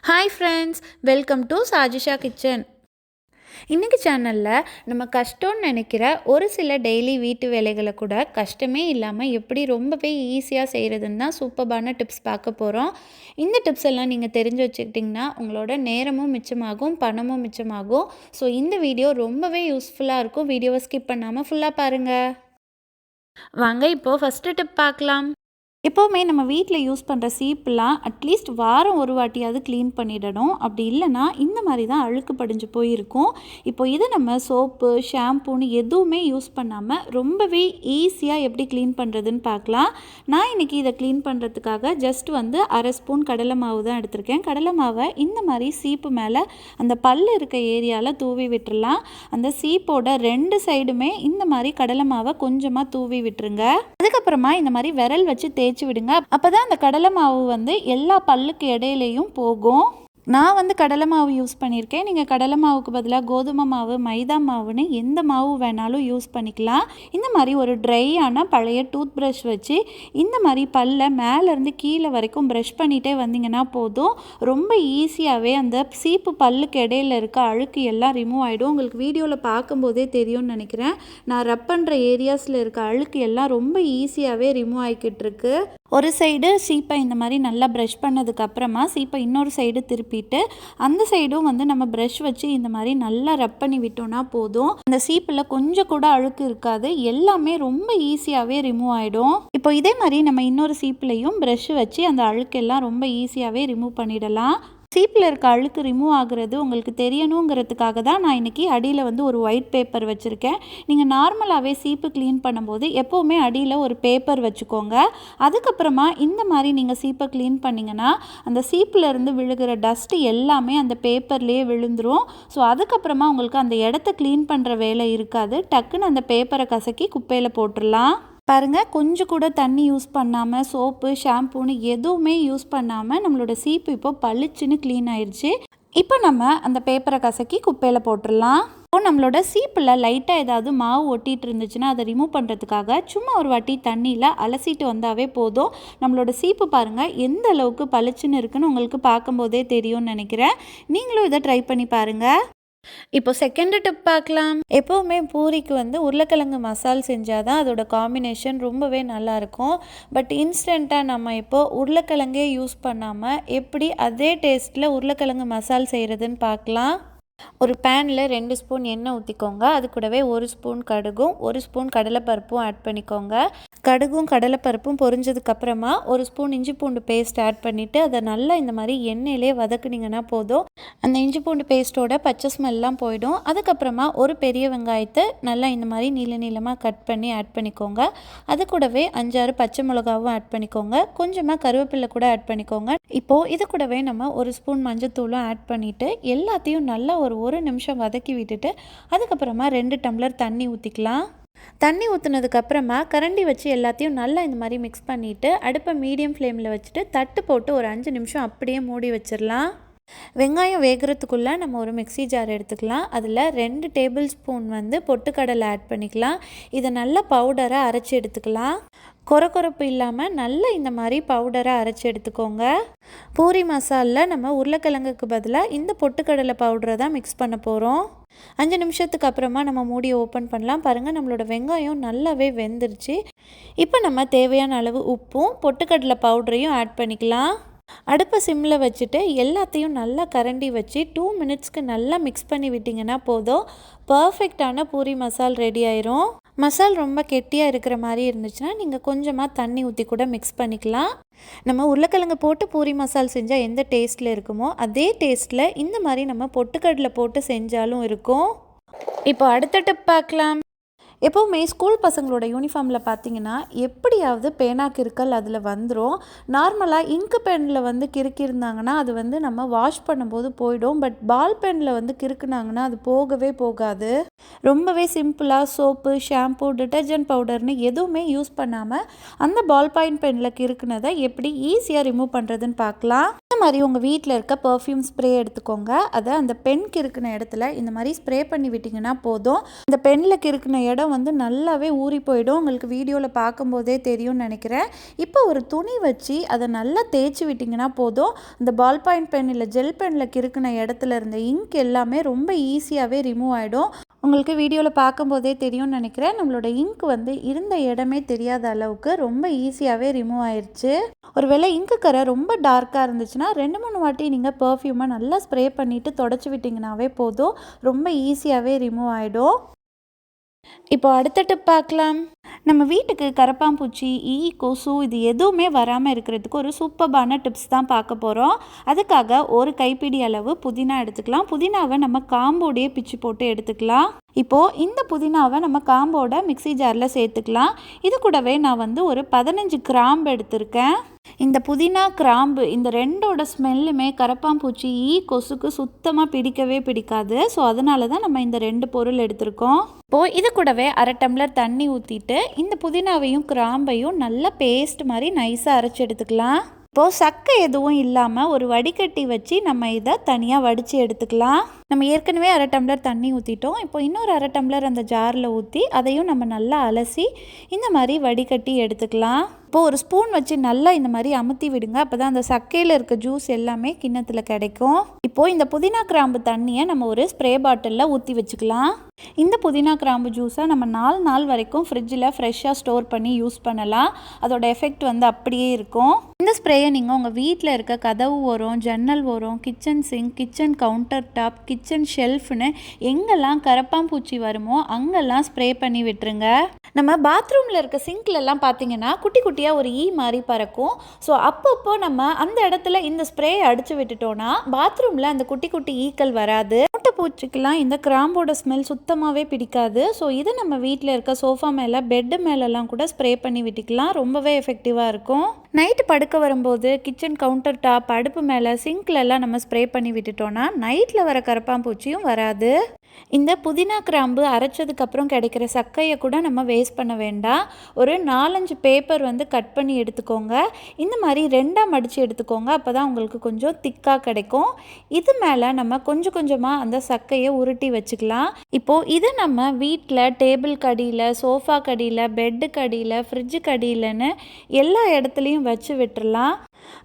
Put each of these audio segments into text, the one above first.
Hi friends, welcome to Sajisha kitchen. இன்றைக்கி சேனலில் நம்ம கஷ்டம்னு நினைக்கிற ஒரு சில டெய்லி வீட்டு வேலைகளை கூட கஷ்டமே இல்லாமல் எப்படி ரொம்பவே ஈஸியாக செய்கிறதுன்னு தான் சூப்பர்பான டிப்ஸ் பார்க்க போகிறோம். இந்த டிப்ஸ் எல்லாம் நீங்கள் தெரிஞ்சு வச்சுக்கிட்டிங்கன்னா உங்களோட நேரமும் மிச்சமாகும், பணமும் மிச்சமாகும். ஸோ இந்த வீடியோ ரொம்பவே யூஸ்ஃபுல்லாக இருக்கும். வீடியோவை ஸ்கிப் பண்ணாமல் ஃபுல்லாக பாருங்கள். வாங்க இப்போது ஃபஸ்ட்டு டிப் பார்க்கலாம். எப்போவுமே நம்ம வீட்டில் யூஸ் பண்ணுற சீப்புலாம் அட்லீஸ்ட் வாரம் ஒரு வாட்டியாவது க்ளீன் பண்ணிடணும். அப்படி இல்லைனா இந்த மாதிரி தான் அழுக்கு படிஞ்சு போயிருக்கும். இப்போ இதை நம்ம சோப்பு, ஷாம்பூன்னு எதுவுமே யூஸ் பண்ணாமல் ரொம்பவே ஈஸியாக எப்படி க்ளீன் பண்ணுறதுன்னு பார்க்கலாம். நான் இன்றைக்கி இதை க்ளீன் பண்ணுறதுக்காக ஜஸ்ட் அரை ஸ்பூன் கடலை மாவு தான் எடுத்திருக்கேன். கடலை மாவை இந்த மாதிரி சீப்பு மேலே அந்த பல் இருக்க ஏரியாவில் தூவி விட்டுறலாம். அந்த சீப்போட 2 சைடுமே இந்த மாதிரி கடலை மாவை கொஞ்சமாக தூவி விட்டுருங்க. அதுக்கப்புறமா இந்த மாதிரி விரல் வச்சு தேய்ச்சி விடுங்க. அப்பதான் அந்த கடலை மாவு எல்லா பல்லுக்கு இடையிலையும் போகும். நான் கடலை மாவு யூஸ் பண்ணியிருக்கேன். நீங்கள் கடலை மாவுக்கு பதிலாக கோதுமை மாவு, மைதா மாவுன்னு எந்த மாவு வேணாலும் யூஸ் பண்ணிக்கலாம். இந்த மாதிரி ஒரு ட்ரையான பழைய டூத் ப்ரஷ் வச்சு இந்த மாதிரி பல்லை மேலேருந்து கீழே வரைக்கும் ப்ரஷ் பண்ணிகிட்டே வந்தீங்கன்னா போதும். ரொம்ப ஈஸியாகவே அந்த சீப்பு பல்லுக்கு இடையில இருக்க அழுக்கு எல்லாம் ரிமூவ் ஆகிடும். உங்களுக்கு வீடியோவில் பார்க்கும்போதே தெரியும்னு நினைக்கிறேன். நான் ரப் பண்ணுற ஏரியாஸில் இருக்க அழுக்கு எல்லாம் ரொம்ப ஈஸியாகவே ரிமூவ் ஆகிக்கிட்டு இருக்கு. ஒரு சைடு சீப்பை இந்த மாதிரி நல்லா ப்ரஷ் பண்ணதுக்கப்புறமா சீப்பை இன்னொரு சைடு திருப்பிட்டு அந்த சைடும் நம்ம ப்ரஷ் வச்சு இந்த மாதிரி நல்லா ரப் பண்ணி விட்டோம்னா போதும். அந்த சீப்பில் கொஞ்சம் கூட அழுக்கு இருக்காது. எல்லாமே ரொம்ப ஈஸியாகவே ரிமூவ் ஆகிடும். இப்போ இதே மாதிரி நம்ம இன்னொரு சீப்புலையும் ப்ரஷ் வச்சு அந்த அழுக்கெல்லாம் ரொம்ப ஈஸியாகவே ரிமூவ் பண்ணிடலாம். சீப்பில் இருக்க அழுக்கு ரிமூவ் ஆகுறது உங்களுக்கு தெரியணுங்கிறதுக்காக தான் நான் இன்றைக்கி அடியில் ஒரு ஒயிட் பேப்பர் வச்சுருக்கேன். நீங்கள் நார்மலாகவே சீப்பு க்ளீன் பண்ணும்போது எப்போவுமே அடியில் ஒரு பேப்பர் வச்சுக்கோங்க. அதுக்கப்புறமா இந்த மாதிரி நீங்கள் சீப்பை க்ளீன் பண்ணிங்கன்னா அந்த சீப்பில் இருந்து விழுகிற டஸ்ட்டு எல்லாமே அந்த பேப்பர்லேயே விழுந்துடும். ஸோ அதுக்கப்புறமா உங்களுக்கு அந்த இடத்த க்ளீன் பண்ணுற வேலை இருக்காது. டக்குன்னு அந்த பேப்பரை கசக்கி குப்பையில் போட்டுடலாம். பாருங்கள், கொஞ்சம் கூட தண்ணி யூஸ் பண்ணாமல், சோப்பு, ஷாம்பூன்னு எதுவுமே யூஸ் பண்ணாமல் நம்மளோட சீப்பு இப்போ பளிச்சுன்னு க்ளீன் ஆயிடுச்சு. இப்போ நம்ம அந்த பேப்பரை கசக்கி குப்பையில் போட்டுடலாம். இப்போ நம்மளோட சீப்பில் லைட்டாக ஏதாவது மாவு ஒட்டிகிட்டு இருந்துச்சுன்னா அதை ரிமூவ் பண்ணுறதுக்காக சும்மா ஒரு வாட்டி தண்ணியில் அலசிட்டு வந்தாவே போதும். நம்மளோட சீப்பு பாருங்கள் எந்த அளவுக்கு பளிச்சுன்னு இருக்குன்னு உங்களுக்கு பார்க்கும்போதே தெரியும்னு நினைக்கிறேன். நீங்களும் இதை ட்ரை பண்ணி பாருங்கள். இப்போ செகண்ட் டிப் பார்க்கலாம். எப்போவுமே பூரிக்கு உருளைக்கிழங்கு மசால் செஞ்சால் தான் அதோட காம்பினேஷன் ரொம்பவே நல்லாயிருக்கும். பட் இன்ஸ்டண்ட்டாக நம்ம இப்போது உருளைக்கிழங்கே யூஸ் பண்ணாமல் எப்படி அதே டேஸ்ட்டில் உருளைக்கிழங்கு மசால் செய்கிறதுன்னு பார்க்கலாம். ஒரு பேனில் 2 ஸ்பூன் எண்ணெய் ஊற்றிக்கோங்க. அது கூடவே 1 ஸ்பூன் கடுகும் 1 ஸ்பூன் கடலைப்பருப்பும் ஆட் பண்ணிக்கோங்க. கடுகும் கடலைப்பருப்பும் பொரிஞ்சதுக்கப்புறமா 1 ஸ்பூன் இஞ்சி பூண்டு பேஸ்ட் ஆட் பண்ணிவிட்டு அதை நல்லா இந்த மாதிரி எண்ணெயிலே வதக்குனிங்கன்னா போதும். அந்த இஞ்சி பூண்டு பேஸ்ட்டோட பச்சை ஸ்மெல்லாம் போயிடும். அதுக்கப்புறமா ஒரு பெரிய வெங்காயத்தை நல்லா இந்த மாதிரி நீளமாக கட் பண்ணி ஆட் பண்ணிக்கோங்க. அது கூடவே 5-6 பச்சை மிளகாவும் ஆட் பண்ணிக்கோங்க. கொஞ்சமாக கருவேப்பிலை கூட ஆட் பண்ணிக்கோங்க. இப்போது இது கூடவே நம்ம 1 ஸ்பூன் மஞ்சத்தூளும் ஆட் பண்ணிவிட்டு எல்லாத்தையும் நல்லா ஒரு நிமிஷம் வதக்கி விட்டுட்டு அதுக்கப்புறமா 2 டம்ளர் தண்ணி ஊற்றிக்கலாம். தண்ணி ஊற்றுனதுக்கப்புறமா கரண்டி வச்சு எல்லாத்தையும் நல்லா இந்த மாதிரி மிக்ஸ் பண்ணிவிட்டு அடுப்பை மீடியம் ஃப்ளேமில் வச்சுட்டு தட்டு போட்டு ஒரு 5 நிமிஷம் அப்படியே மூடி வச்சிடலாம். வெங்காயம் வேகிறதுக்குள்ளே நம்ம ஒரு மிக்ஸி ஜார் எடுத்துக்கலாம். அதில் 2 டேபிள் ஸ்பூன் பொட்டுக்கடலை ஆட் பண்ணிக்கலாம். இதை நல்லா பவுடராக அரைச்சி எடுத்துக்கலாம். கொரப்பு இல்லாமல் நல்லா இந்த மாதிரி பவுடராக அரைச்சி எடுத்துக்கோங்க. பூரி மசாலில் நம்ம உருளைக்கிழங்குக்கு பதிலாக இந்த பொட்டுக்கடலை பவுடரை தான் மிக்ஸ் பண்ண போகிறோம். 5 நிமிஷத்துக்கு அப்புறமா நம்ம மூடியை ஓப்பன் பண்ணலாம். பாருங்கள், நம்மளோட வெங்காயம் நல்லாவே வெந்துருச்சு. இப்போ நம்ம தேவையான அளவு உப்பும் பொட்டுக்கடலை பவுடரையும் ஆட் பண்ணிக்கலாம். அடுப்பை சிம்மில் வச்சுட்டு எல்லாத்தையும் நல்லா கரண்டி வச்சு 2 மினிட்ஸ்க்கு நல்லா மிக்ஸ் பண்ணி விட்டிங்கன்னா போதும். பர்ஃபெக்டான பூரி மசால் ரெடி ஆயிரும். மசால் ரொம்ப கெட்டியாக இருக்கிற மாதிரி இருந்துச்சுன்னா நீங்கள் கொஞ்சமாக தண்ணி ஊற்றி கூட மிக்ஸ் பண்ணிக்கலாம். நம்ம உருளைக்கிழங்கு போட்டு பூரி மசால் செஞ்சால் எந்த டேஸ்ட்டில் இருக்குமோ அதே டேஸ்ட்டில் இந்த மாதிரி நம்ம பொட்டுக்கடலை போட்டு செஞ்சாலும் இருக்கும். இப்போ அடுத்த டிப் பார்க்கலாம். எப்போவுமே ஸ்கூல் பசங்களோட யூனிஃபார்மில் பார்த்தீங்கன்னா எப்படியாவது பேனா கிறுக்கல் அதில் வந்துடும். நார்மலாக இங்கு பெனில் கிறுக்கியிருந்தாங்கன்னா அது நம்ம வாஷ் பண்ணும்போது போயிடும். பட் பால் பெனில் கிறுக்குனாங்கன்னா அது போகவே போகாது. ரொம்பவே சிம்பிளாக சோப்பு, ஷாம்பூ, டிட்டர்ஜென்ட் பவுடர்னு எதுவுமே யூஸ் பண்ணாமல் அந்த பால் பாயிண்ட் பெனில் கிறுக்குனதை எப்படி ஈஸியாக ரிமூவ் பண்ணுறதுன்னு பார்க்கலாம். இந்த மாதிரி உங்கள் வீட்டில் இருக்க பர்ஃப்யூம் ஸ்ப்ரே எடுத்துக்கோங்க. அதை அந்த பென் கிறுக்கின இடத்துல இந்த மாதிரி ஸ்ப்ரே பண்ணி விட்டிங்கன்னா போதும். இந்த பெனில் கிறுக்கின இடம் வந்து நல்லாவே ஊறி போயிடும். உங்களுக்கு வீடியோவில் பார்க்கும்போதே தெரியும்னு நினைக்கிறேன். இப்போ ஒரு துணி வச்சு அதை நல்லா தேய்ச்சி விட்டிங்கன்னா போதும். இந்த பால் பாயிண்ட் பென் இல்லை ஜெல் பெனில் கிறுக்கின இடத்துல இருந்த இங்க் எல்லாமே ரொம்ப ஈஸியாகவே ரிமூவ் ஆகிடும். உங்களுக்கு வீடியோவில் பார்க்கும்போதே தெரியும்னு நினைக்கிறேன். நம்மளோட இங்க் வந்து இருந்த இடமே தெரியாத அளவுக்கு ரொம்ப ஈஸியாகவே ரிமூவ் ஆயிடுச்சு. ஒருவேளை இங்கு கரை ரொம்ப டார்க்காக இருந்துச்சுன்னா 2-3 வாட்டி நீங்கள் பர்ஃப்யூமை நல்லா ஸ்ப்ரே பண்ணிவிட்டு தொடச்சி விட்டிங்கனாவே போதும். ரொம்ப ஈஸியாகவே ரிமூவ் ஆகிடும். இப்போ அடுத்த டிப் பார்க்கலாம். நம்ம வீட்டுக்கு கரப்பாம்பூச்சி, கொசு இது எதுவுமே வராமல் இருக்கிறதுக்கு ஒரு சூப்பர்பான டிப்ஸ் தான் பார்க்க போகிறோம். அதுக்காக ஒரு கைப்பிடி அளவு புதினா எடுத்துக்கலாம். புதினாவை நம்ம காம்போடையே பிச்சு போட்டு எடுத்துக்கலாம். இப்போது இந்த புதினாவை நம்ம காம்போட மிக்ஸி ஜாரில் சேர்த்துக்கலாம். இது கூடவே நான் வந்து ஒரு 15 கிராம்பு எடுத்திருக்கேன். இந்த புதினா கிராம்பு இந்த ரெண்டோட ஸ்மெல்லுமே கரப்பாம்பூச்சி, கொசுக்கு சுத்தமாக பிடிக்கவே பிடிக்காது. ஸோ அதனால தான் நம்ம இந்த 2 பொருள் எடுத்திருக்கோம். இப்போது இது கூடவே 1/2 டம்ளர் தண்ணி ஊற்றிட்டு இந்த புதினாவையும் கிராம்பையும் நல்லா பேஸ்ட் மாதிரி நைஸாக அரைச்சி எடுத்துக்கலாம். இப்போது சக்கை எதுவும் இல்லாமல் ஒரு வடிகட்டி வச்சு நம்ம இதை தனியாக வடித்து எடுத்துக்கலாம். நம்ம ஏற்கனவே 1/2 டம்ளர் தண்ணி ஊற்றிட்டோம். இப்போ இன்னொரு 1/2 டம்ளர் அந்த ஜாரில் ஊற்றி அதையும் நம்ம நல்லா அலசி இந்த மாதிரி வடிகட்டி எடுத்துக்கலாம். இப்போது ஒரு ஸ்பூன் வச்சு நல்லா இந்த மாதிரி அமுத்தி விடுங்க. அப்போ தான் அந்த சக்கையில் இருக்க ஜூஸ் எல்லாமே கிண்ணத்தில் கிடைக்கும். இப்போது இந்த புதினா கிராம்பு தண்ணியை நம்ம ஒரு ஸ்ப்ரே பாட்டிலில் ஊற்றி வச்சுக்கலாம். இந்த புதினா கிராம்பு ஜூஸை நம்ம 4 நாள் வரைக்கும் ஃப்ரிட்ஜில் ஃப்ரெஷ்ஷாக ஸ்டோர் பண்ணி யூஸ் பண்ணலாம். அதோட எஃபெக்ட் வந்து அப்படியே இருக்கும். இந்த ஸ்ப்ரேயை நீங்கள் உங்கள் வீட்டில் இருக்க கதவு ஓரம், ஜன்னல் ஓரம், kitchen sink, kitchen countertop, kitchen ஷெல்ஃப்னு எங்கெல்லாம் கரப்பாம்பூச்சி வருமோ அங்கெல்லாம் ஸ்ப்ரே பண்ணி விட்டுருங்க. நம்ம பாத்ரூமில் இருக்க சிங்க்லலாம் பார்த்தீங்கன்னா குட்டி குட்டியாக ஒரு மாதிரி பறக்கும். ஸோ அப்பப்போ நம்ம அந்த இடத்துல இந்த ஸ்ப்ரே அடித்து விட்டுட்டோன்னா பாத்ரூமில் அந்த குட்டி குட்டி ஈக்கள் வராது. பூச்சிக்கெல்லாம் இந்த கிராம்போட ஸ்மெல் சுத்தமாகவே பிடிக்காது. ஸோ இதை நம்ம வீட்டில் இருக்க சோஃபா மேலே, பெட்டு மேலெல்லாம் கூட ஸ்ப்ரே பண்ணி விட்டுக்கலாம். ரொம்பவே எஃபெக்டிவாக இருக்கும். நைட்டு படுக்க வரும்போது கிச்சன் கவுண்டர் டாப், அடுப்பு மேலே, சிங்க்லெல்லாம் நம்ம ஸ்ப்ரே பண்ணி விட்டுட்டோன்னா நைட்டில் வர கரப்பாம்பூச்சியும் வராது. இந்த புதினா கிராம்பு அரைச்சதுக்கப்புறம் கிடைக்கிற சக்கையை கூட நம்ம வேஸ்ட் பண்ண வேண்டாம். ஒரு 4-5 பேப்பர் வந்து கட் பண்ணி எடுத்துக்கோங்க. இந்த மாதிரி 2ஆக மடித்து எடுத்துக்கோங்க. அப்போ தான் உங்களுக்கு கொஞ்சம் திக்காக கிடைக்கும். இது மேலே நம்ம கொஞ்சம் கொஞ்சமாக அந்த சக்கையை உருட்டி வச்சுக்கலாம். இப்போது இதை நம்ம வீட்டில் டேபிள் கடியில், சோஃபா கடியில், பெட்டு கடியில், ஃப்ரிட்ஜு கடியிலன்னு எல்லா இடத்துலையும் வச்சு விட்டுறலாம்.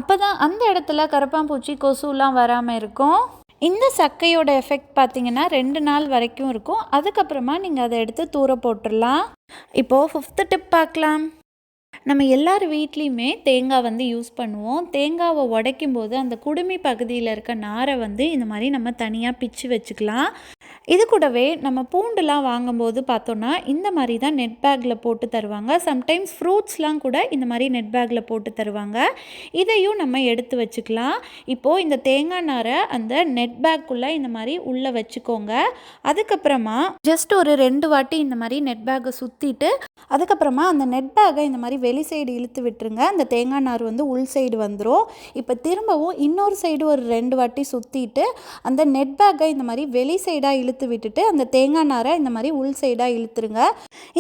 அப்போ தான் அந்த இடத்துல கரப்பாம்பூச்சி, கொசுலாம் வராமல் இருக்கும். இந்த சக்கையோட எஃபெக்ட் பார்த்திங்கன்னா 2 நாள் வரைக்கும் இருக்கும். அதுக்கப்புறமா நீங்கள் அதை எடுத்து தூர போட்டுடலாம். இப்போது 5th டிப் பார்க்கலாம். நம்ம எல்லார் வீட்லேயுமே தேங்காய் வந்து யூஸ் பண்ணுவோம். தேங்காவை உடைக்கும் போது அந்த குடுமி பகுதியில் இருக்க நாரை வந்து இந்த மாதிரி நம்ம தனியாக பிச்சு வச்சுக்கலாம். இது கூடவே நம்ம பூண்டுலாம் வாங்கும்போது பார்த்தோன்னா இந்த மாதிரி தான் நெட் பேக்கில் போட்டு தருவாங்க. சம்டைம்ஸ் ஃப்ரூட்ஸ்லாம் கூட இந்த மாதிரி நெட் பேக்கில் போட்டு தருவாங்க. இதையும் நம்ம எடுத்து வச்சுக்கலாம். இப்போது இந்த தேங்காய் நாரை அந்த நெட் பேக்குள்ளே இந்த மாதிரி உள்ளே வச்சுக்கோங்க. அதுக்கப்புறமா ஜஸ்ட் ஒரு 2 வாட்டி இந்த மாதிரி நெட் பேக்கை சுற்றிட்டு அதுக்கப்புறமா அந்த நெட் பேக்கை இந்த மாதிரி வெளி சைடு இழுத்து விட்டுருங்க. அந்த தேங்காய் நார் வந்து உள் சைடு வந்துடும். இப்போ திரும்பவும் இன்னொரு சைடு ஒரு 2 வாட்டி சுற்றிட்டு அந்த நெட் பேக்கை இந்த மாதிரி வெளி சைடாக இழுத்து விட்டுட்டு அந்த தேங்காய் நாரை இந்த மாதிரி உள் சைடாக இழுத்துருங்க.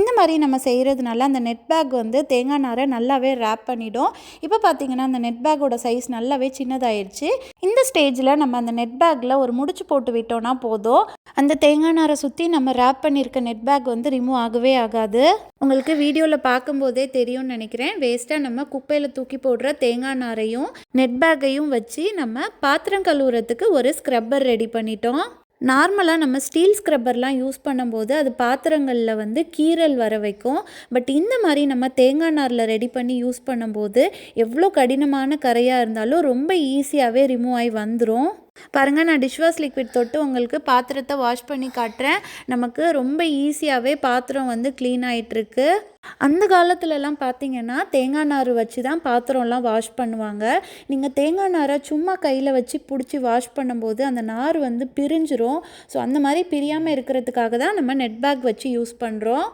இந்த மாதிரி நம்ம செய்கிறதுனால அந்த நெட் பேக் வந்து தேங்காய் நாரை நல்லாவே ரேப் பண்ணிடும். இப்போ பார்த்தீங்கன்னா அந்த நெட் பேக்கோட சைஸ் நல்லாவே சின்னதாயிருச்சு. இந்த ஸ்டேஜில் நம்ம அந்த நெட் பேக்கில் ஒரு முடிச்சு போட்டு விட்டோம்னா போதும். அந்த தேங்காய் நாரை சுற்றி நம்ம ரேப் பண்ணியிருக்க நெட் பேக் வந்து ரிமூவ் ஆகவே ஆகாது. உங்களுக்கு வீடியோவில் பார்க்கும்போதே தெரியும்னு நினைக்கிறேன். வேஸ்ட்டாக நம்ம குப்பையில் தூக்கி போடுற தேங்காய் நாரையும் நெட் பேக்கையும் வச்சு நம்ம பாத்திரம் கழுவுறதுக்கு ஒரு ஸ்க்ரப்பர் ரெடி பண்ணிட்டோம். நார்மலாக நம்ம ஸ்டீல் ஸ்க்ரப்பர்லாம் யூஸ் பண்ணும்போது அது பாத்திரங்களில் வந்து கீறல் வர வைக்கும். பட் இந்த மாதிரி நம்ம தேங்காய் நாரில் ரெடி பண்ணி யூஸ் பண்ணும்போது எவ்வளோ கடினமான கரையாக இருந்தாலும் ரொம்ப ஈஸியாகவே ரிமூவ் ஆகி வந்துடும். பாருங்கள், நான் டிஷ்வாஷ் லிக்விட் தொட்டு உங்களுக்கு பாத்திரத்தை வாஷ் பண்ணி காட்டுறேன். நமக்கு ரொம்ப ஈஸியாகவே பாத்திரம் வந்து க்ளீன் ஆகிட்டுருக்கு. அந்த காலத்துலலாம் பார்த்திங்கன்னா தேங்காய் நார் வச்சு தான் பாத்திரம்லாம் வாஷ் பண்ணுவாங்க. நீங்கள் தேங்காய் நாரை சும்மா கையில் வச்சு பிடிச்சி வாஷ் பண்ணும்போது அந்த நார் வந்து பிரிஞ்சிரும். ஸோ அந்த மாதிரி பிரியாமல் இருக்கிறதுக்காக தான் நம்ம நெட் பேக் வச்சு யூஸ் பண்ணுறோம்.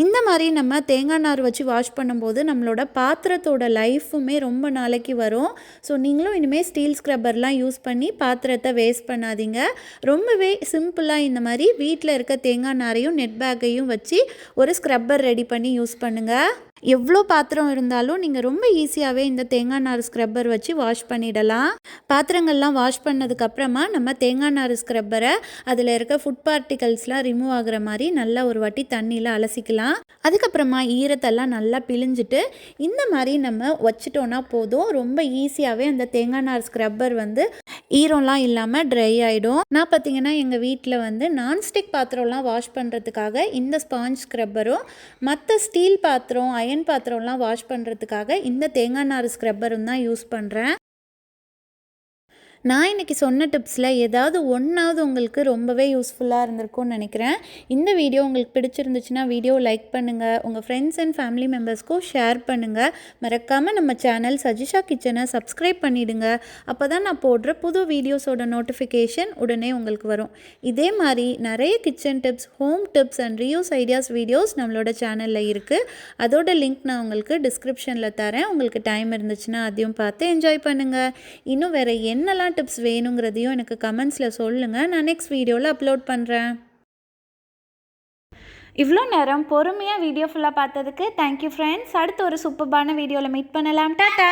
இந்த மாதிரி நம்ம தேங்காய் நார் வச்சு வாஷ் பண்ணும்போது நம்மளோட பாத்திரத்தோட லைஃபுமே ரொம்ப நாளைக்கு வரும். ஸோ நீங்களும் இனிமேல் ஸ்டீல் ஸ்க்ரப்பர்லாம் யூஸ் பண்ணி பாத்திரத்தை வேஸ்ட் பண்ணாதீங்க. ரொம்பவே சிம்பிளாக இந்த மாதிரி வீட்டில் இருக்க தேங்காய் நாரையும் நெட் பேக்கையும் வச்சு ஒரு ஸ்க்ரப்பர் ரெடி பண்ணி யூஸ் பண்ணுங்கள். எவ்வளோ பாத்திரம் இருந்தாலும் நீங்கள் ரொம்ப ஈஸியாகவே இந்த தேங்காய் நார் ஸ்க்ரப்பர் வச்சு வாஷ் பண்ணிடலாம். பாத்திரங்கள்லாம் வாஷ் பண்ணதுக்கப்புறமா நம்ம தேங்காய் நார் ஸ்க்ரப்பரை அதில் இருக்க ஃபுட் பார்ட்டிகல்ஸ்லாம் ரிமூவ் ஆகுற மாதிரி நல்லா ஒரு வாட்டி தண்ணியில் அலசிக்கலாம். அதுக்கப்புறமா ஈரத்தெல்லாம் நல்லா பிழிஞ்சிட்டு இந்த மாதிரி நம்ம வச்சிட்டோன்னா போதும். ரொம்ப ஈஸியாகவே அந்த தேங்காய் நார் ஸ்க்ரப்பர் வந்து ஈரம்லாம் இல்லாமல் ட்ரை ஆகிடும். நான் பார்த்திங்கன்னா எங்கள் வீட்டில் வந்து நான்ஸ்டிக் பாத்திரம்லாம் வாஷ் பண்ணுறதுக்காக இந்த ஸ்பாஞ்ச் ஸ்க்ரப்பரும், மற்ற ஸ்டீல் பாத்திரம் அயன் பாத்திரம்லாம் வாஷ் பண்ணுறதுக்காக இந்த தேங்காய் நார் ஸ்க்ரப்பரும் தான் யூஸ் பண்ணுறேன். நான் இன்றைக்கி சொன்ன டிப்ஸில் ஏதாவது ஒன்றாவது உங்களுக்கு ரொம்பவே யூஸ்ஃபுல்லாக இருந்திருக்கும்னு நினைக்கிறேன். இந்த வீடியோ உங்களுக்கு பிடிச்சிருந்துச்சுன்னா வீடியோ லைக் பண்ணுங்கள், உங்கள் ஃப்ரெண்ட்ஸ் அண்ட் ஃபேமிலி மெம்பர்ஸ்க்கும் ஷேர் பண்ணுங்கள். மறக்காமல் நம்ம சேனல் சஜிஷா கிச்சனை சப்ஸ்கிரைப் பண்ணிவிடுங்க. அப்போ தான் நான் போடுற புது வீடியோஸோட நோட்டிஃபிகேஷன் உடனே உங்களுக்கு வரும். இதே மாதிரி நிறைய kitchen tips, home tips and reuse ideas videos நம்மளோட சேனலில் இருக்குது. அதோட லிங்க் நான் உங்களுக்கு டிஸ்கிரிப்ஷனில் தரேன். உங்களுக்கு டைம் இருந்துச்சுன்னா அதையும் பார்த்து என்ஜாய் பண்ணுங்கள். இன்னும் வேறு என்னெல்லாம் டிப்ஸ் வேணுங்கிறதையும் எனக்கு கமெண்ட்ஸில் சொல்லுங்கள். நான் நெக்ஸ்ட் வீடியோவில் அப்லோட் பண்ணுறேன். இவ்வளோ நேரம் பொறுமையாக வீடியோ ஃபுல்லாக பார்த்ததுக்கு தேங்க்யூ ஃப்ரெண்ட்ஸ். அடுத்து ஒரு சூப்பர்பான வீடியோவில் மீட் பண்ணலாம். டாட்டா.